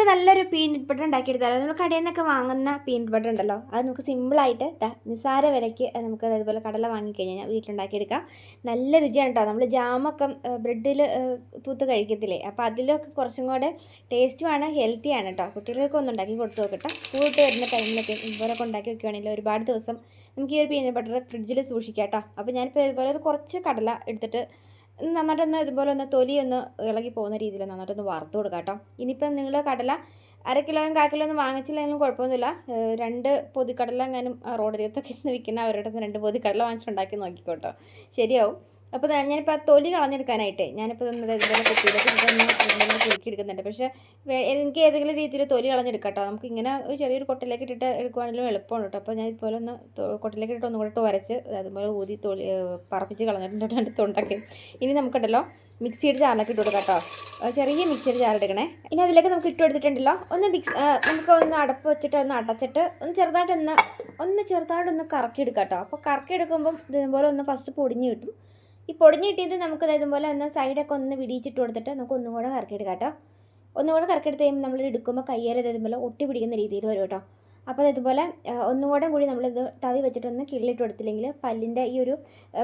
നല്ലൊരു peanut butter ഉണ്ടാക്കിയെടുത്താലോ. നമ്മൾ കടയിൽ നിന്നൊക്കെ വാങ്ങുന്ന പീനട്ട് ബട്ടർ ഉണ്ടല്ലോ, അത് നമുക്ക് സിമ്പിളായിട്ട് നിസ്സാര വിലയ്ക്ക് നമുക്ക് അതുപോലെ കടല വാങ്ങിക്കഴിഞ്ഞാൽ വീട്ടിലുണ്ടാക്കിയെടുക്കാം. നല്ല രുചിയാണ് കേട്ടോ. നമ്മൾ ജാമൊക്കെ ബ്രെഡിൽ തൂത്ത് കഴിക്കത്തില്ലേ, അപ്പോൾ അതിലൊക്കെ കുറച്ചും കൂടെ ടേസ്റ്റുമാണ്, ഹെൽത്തിയാണ് കേട്ടോ. കുട്ടികൾക്കൊക്കെ ഒന്ന് ഉണ്ടാക്കി കൊടുത്തു നോക്കട്ടെ. സ്കൂളിട്ട് വരുന്ന ടൈമിലൊക്കെ ഇതുപോലൊക്കെ ഉണ്ടാക്കി വെക്കുകയാണെങ്കിൽ ഒരുപാട് ദിവസം നമുക്ക് ഈ ഒരു പീനട്ട് ബട്ടർ ഫ്രിഡ്ജിൽ സൂക്ഷിക്കാം കേട്ടോ. അപ്പോൾ ഞാനിപ്പോൾ ഇതുപോലെ ഒരു കുറച്ച് കടല എടുത്തിട്ട് നന്നായിട്ടൊന്ന് ഇതുപോലെ ഒന്ന് തൊലി ഒന്ന് ഇളകി പോകുന്ന രീതിയിൽ നന്നായിട്ടൊന്ന് വറുത്ത് കൊടുക്കാം കേട്ടോ. ഇനിയിപ്പം നിങ്ങൾ കടല 1/2 കിലോയും 1/4 കിലോ ഒന്നും വാങ്ങിച്ചില്ലെങ്കിലും കുഴപ്പമൊന്നുമില്ല. 2 പൊതിക്കടല എങ്ങാനും റോഡരികത്തൊക്കെ ഇന്ന് വിൽക്കുന്ന അവരുടെ 2 പൊതിക്കടല വാങ്ങിച്ചിട്ടുണ്ടാക്കി നോക്കിക്കോട്ടോ, ശരിയാവും. അപ്പോൾ ഞാനിപ്പോൾ ആ തൊലി കളഞ്ഞെടുക്കാനായിട്ട് ഞാനിപ്പോൾ ഇതുപോലെ കുട്ടിയിലേക്ക് ഇതൊന്ന് കുറുക്കി എടുക്കുന്നുണ്ട്. പക്ഷേ എനിക്ക് ഏതെങ്കിലും രീതിയിൽ തൊലി കളഞ്ഞെടുക്കാം കേട്ടോ. നമുക്ക് ഇങ്ങനെ ഒരു ചെറിയൊരു കൊട്ടയിലേക്ക് ഇട്ടിട്ട് എടുക്കുവാണെങ്കിലും എളുപ്പമാണ് കേട്ടോ. അപ്പോൾ ഞാൻ ഇതുപോലെ ഒന്ന് കൊട്ടയിലേക്ക് ഇട്ട് ഒന്നും കൂടെ ഇട്ട് വരച്ച് അതുപോലെ ഊതി തൊലി പറപ്പിച്ച് കളഞ്ഞിട്ട് ഉണ്ടാക്കി. ഇനി നമുക്കുണ്ടല്ലോ മിക്സിയുടെ ജാറിലേക്ക് ഇട്ട് കൊടുക്കാം കേട്ടോ. ചെറിയ മിക്സിയുടെ ജാർ എടുക്കണേ. ഇനി അതിലേക്ക് നമുക്ക് ഇട്ട് കൊടുത്തിട്ടുണ്ടല്ലോ നമുക്ക് ഒന്ന് അടപ്പ് വെച്ചിട്ട് ഒന്ന് അടച്ചിട്ട് ഒന്ന് ചെറുതായിട്ടൊന്ന് കറക്കി എടുക്കാം കേട്ടോ. അപ്പോൾ കറക്കി എടുക്കുമ്പം ഇതുപോലെ ഒന്ന് ഫസ്റ്റ് പൊടിഞ്ഞ് കിട്ടും. ഈ പൊടിഞ്ഞ് കിട്ടിയത് നമുക്ക് ഇതുപോലെ ഒന്ന് സൈഡൊക്കെ ഒന്ന് വിടിയിച്ചിട്ട് കൊടുത്തിട്ട് നമുക്ക് ഒന്നും കൂടെ കറക്കിയെടുക്കാം കേട്ടോ. ഒന്നും കൂടെ കറക്കിയെടുത്ത് കഴിയുമ്പോൾ നമ്മൾ എടുക്കുമ്പോൾ കയ്യിൽ ഇതുപോലെ ഒട്ടി പിടിക്കുന്ന രീതിയിൽ വരും കേട്ടോ. അപ്പോൾ ഇതുപോലെ ഒന്നും കൂടി നമ്മളിത് തവി വെച്ചിട്ടൊന്ന് കിള്ളിയിട്ട് കൊടുത്തില്ലെങ്കിൽ പല്ലിൻ്റെ ഈ ഒരു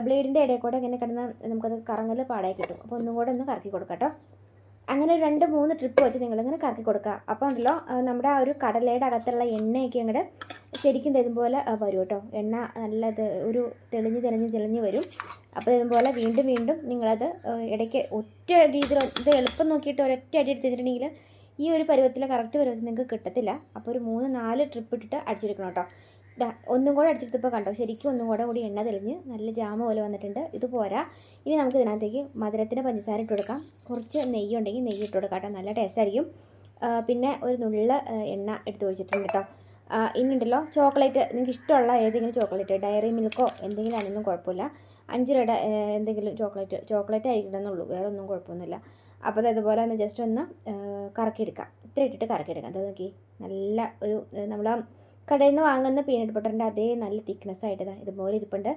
ബ്ലേഡിൻ്റെ ഇടയിൽ കൂടെ ഇങ്ങനെ കിടന്ന് നമുക്കത് കറങ്ങൽ പാടായി കിട്ടും. അപ്പോൾ ഒന്നും കൂടെ ഒന്ന് കറക്കി കൊടുക്കാം കേട്ടോ. അങ്ങനെ 2-3 ട്രിപ്പ് വെച്ച് നിങ്ങളിങ്ങനെ കറക്കി കൊടുക്കുക. അപ്പോൾ ഉണ്ടല്ലോ നമ്മുടെ ആ ഒരു കടലയുടെ അകത്തുള്ള എണ്ണയൊക്കെ അങ്ങോട്ട് ശരിക്കും ഇതുപോലെ വരും കേട്ടോ. എണ്ണ നല്ലത് ഒരു തെളിഞ്ഞ് വരും. അപ്പോൾ ഇതുപോലെ വീണ്ടും നിങ്ങളത് ഇടയ്ക്ക് ഒറ്റ രീതിയിൽ ഇത് എളുപ്പം നോക്കിയിട്ട് ഒരൊറ്റ അടി എടുത്തിട്ടുണ്ടെങ്കിൽ ഈ ഒരു പരുവത്തിൽ കറക്റ്റ് പരുവത്തിൽ നിങ്ങൾക്ക് കിട്ടത്തില്ല. അപ്പോൾ ഒരു 3-4 ട്രിപ്പ് ഇട്ടിട്ട് അടിച്ചെടുക്കണം കേട്ടോ. ഒന്നും കൂടെ അടിച്ചെടുത്തപ്പോൾ കണ്ടോ, ശരിക്കും ഒന്നും കൂടി എണ്ണ തെളിഞ്ഞ് നല്ല ജാമ പോലെ വന്നിട്ടുണ്ട്. ഇത് പോരാ, ഇനി നമുക്ക് ഇതിനകത്തേക്ക് മധുരത്തിന് പഞ്ചസാര ഇട്ട് കൊടുക്കാം. കുറച്ച് നെയ്യ് ഉണ്ടെങ്കിൽ നെയ്യ് ഇട്ട് കൊടുക്കാം കേട്ടോ, നല്ല ടേസ്റ്റ് ആയിരിക്കും. പിന്നെ ഒരു നുള്ള എണ്ണ എടുത്ത് ഒഴിച്ചിട്ടുണ്ട് കേട്ടോ. ഇനി ഉണ്ടല്ലോ ചോക്ലേറ്റ്, നിങ്ങൾക്ക് ഇഷ്ടമുള്ള ഏതെങ്കിലും ചോക്ലേറ്റ്, ഡയറി മിൽക്കോ എന്തെങ്കിലും ആണെന്നും കുഴപ്പമില്ല. 5 രൂപയുടെ എന്തെങ്കിലും ചോക്ലേറ്റ് ആയിരിക്കണമെന്നുള്ളൂ, വേറെ ഒന്നും കുഴപ്പമൊന്നുമില്ല. അപ്പോൾ അതുപോലെ ഒന്ന് ജസ്റ്റ് ഒന്ന് കറക്കിയെടുക്കാം. ഇത്ര ഇട്ടിട്ട് കറക്കിയെടുക്കാം. അത് നോക്കി നല്ല ഒരു നമ്മൾ കടയിൽ നിന്ന് വാങ്ങുന്ന പീനട്ട് ബട്ടറിൻ്റെ അതേ നല്ല തിക്നെസ് ആയിട്ട് ഇതുപോലെ ഇരിപ്പുണ്ട്.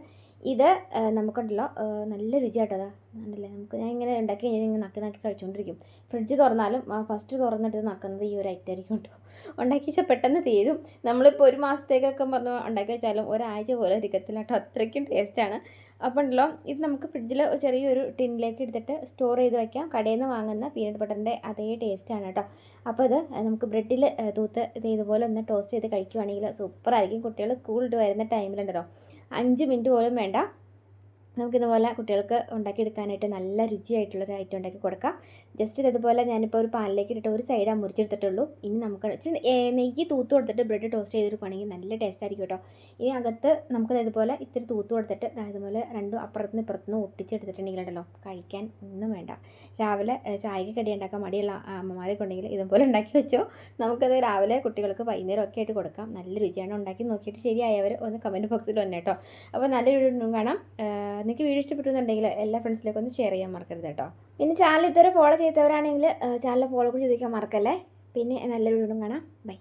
ഇത് നമുക്കുണ്ടല്ലോ നല്ല രുചിയായിട്ടതാ ഉണ്ടല്ലേ. ഞാൻ ഇങ്ങനെ ഉണ്ടാക്കി കഴിഞ്ഞാൽ ഇങ്ങനെ നക്കി കഴിച്ചുകൊണ്ടിരിക്കും. ഫ്രിഡ്ജ് തുറന്നാലും ഫസ്റ്റ് തുറന്നിട്ട് നക്കുന്നത് ഈ ഒരു ഐറ്റം ആയിരിക്കും കേട്ടോ. ഉണ്ടാക്കി വെച്ചാൽ പെട്ടെന്ന് തീരും. നമ്മളിപ്പോൾ 1 മാസത്തേക്കൊക്കെ പറഞ്ഞ് ഉണ്ടാക്കി വെച്ചാലും ഒരാഴ്ച പോലെ ഇരിക്കത്തില്ല കേട്ടോ, അത്രയ്ക്കും ടേസ്റ്റാണ്. അപ്പോൾ ഉണ്ടല്ലോ ഇത് നമുക്ക് ഫ്രിഡ്ജിൽ ചെറിയൊരു ടിന്നിലേക്ക് എടുത്തിട്ട് സ്റ്റോർ ചെയ്ത് വയ്ക്കാം. കടയിൽ നിന്ന് വാങ്ങുന്ന പീനട്ട് ബട്ടറിൻ്റെ അതേ ടേസ്റ്റാണ് കേട്ടോ. അപ്പോൾ ഇത് നമുക്ക് ബ്രെഡിൽ തൂത്ത് ഇതുപോലെ ഒന്ന് ടോസ്റ്റ് ചെയ്ത് കഴിക്കുവാണെങ്കിൽ സൂപ്പറായിരിക്കും. കുട്ടികൾ സ്കൂളിൽ വരുന്ന ടൈമിലുണ്ടല്ലോ 5 മിനിറ്റ് പോലും വേണ്ട, നമുക്കിതുപോലെ കുട്ടികൾക്ക് ഉണ്ടാക്കിയെടുക്കാനായിട്ട് നല്ല രുചിയായിട്ടുള്ളൊരു ഐറ്റം ഉണ്ടാക്കി കൊടുക്കാം. ജസ്റ്റ് ഇതുപോലെ ഞാനിപ്പോൾ ഒരു പാനിലേക്ക് ഇട്ടിട്ട് ഒരു സൈഡാണ് മുറിച്ചെടുത്തിട്ടുള്ളൂ. ഇനി നമുക്ക് നെയ്യ് തൂത്ത് കൊടുത്തിട്ട് ബ്രെഡ് ടോസ്റ്റ് ചെയ്തെടുക്കുകയാണെങ്കിൽ നല്ല ടേസ്റ്റ് ആയിരിക്കും കേട്ടോ. ഇനി അകത്ത് നമുക്ക് ഇതുപോലെ ഇത്തിരി തൂത്ത് കൊടുത്തിട്ട് ഇതുപോലെ രണ്ടും അപ്പുറത്തുനിന്ന് ഇപ്പുറത്തുനിന്ന് ഒട്ടിച്ചെടുത്തിട്ടുണ്ടെങ്കിലുണ്ടല്ലോ കഴിക്കാൻ ഒന്നും വേണ്ട. രാവിലെ ചായക്ക് കടി ഉണ്ടാക്കാൻ മടിയുള്ള അമ്മമാരൊക്കെ ഉണ്ടെങ്കിൽ ഇതുപോലെ ഉണ്ടാക്കി വെച്ചോ. നമുക്കത് രാവിലെ കുട്ടികൾക്ക് വൈകുന്നേരം ഒക്കെ ആയിട്ട് കൊടുക്കാം. നല്ല രുചിയാണ്. ഉണ്ടാക്കി നോക്കിയിട്ട് ശരിയായവർ ഒന്ന് കമൻറ്റ് ബോക്സിൽ വന്നേ കേട്ടോ. അപ്പോൾ നല്ലൊരു വീഡിയോ കാണാം. നിങ്ങൾക്ക് വീഡിയോ ഇഷ്ടപ്പെട്ടുന്നുണ്ടെങ്കിൽ എല്ലാ ഫ്രണ്ട്സിലേക്കും ഒന്ന് ഷെയർ ചെയ്യാൻ മറക്കരുത് കേട്ടോ. പിന്നെ ചാനൽ ഇതുവരെ ഫോളോ ചെയ്തവരാണെങ്കിൽ ചാനൽ ഫോളോ കൂടി ചെയ്തിരിക്കാൻ മറക്കല്ലേ. പിന്നെ നല്ലൊരു വീഡിയോ കാണാം. ബൈ.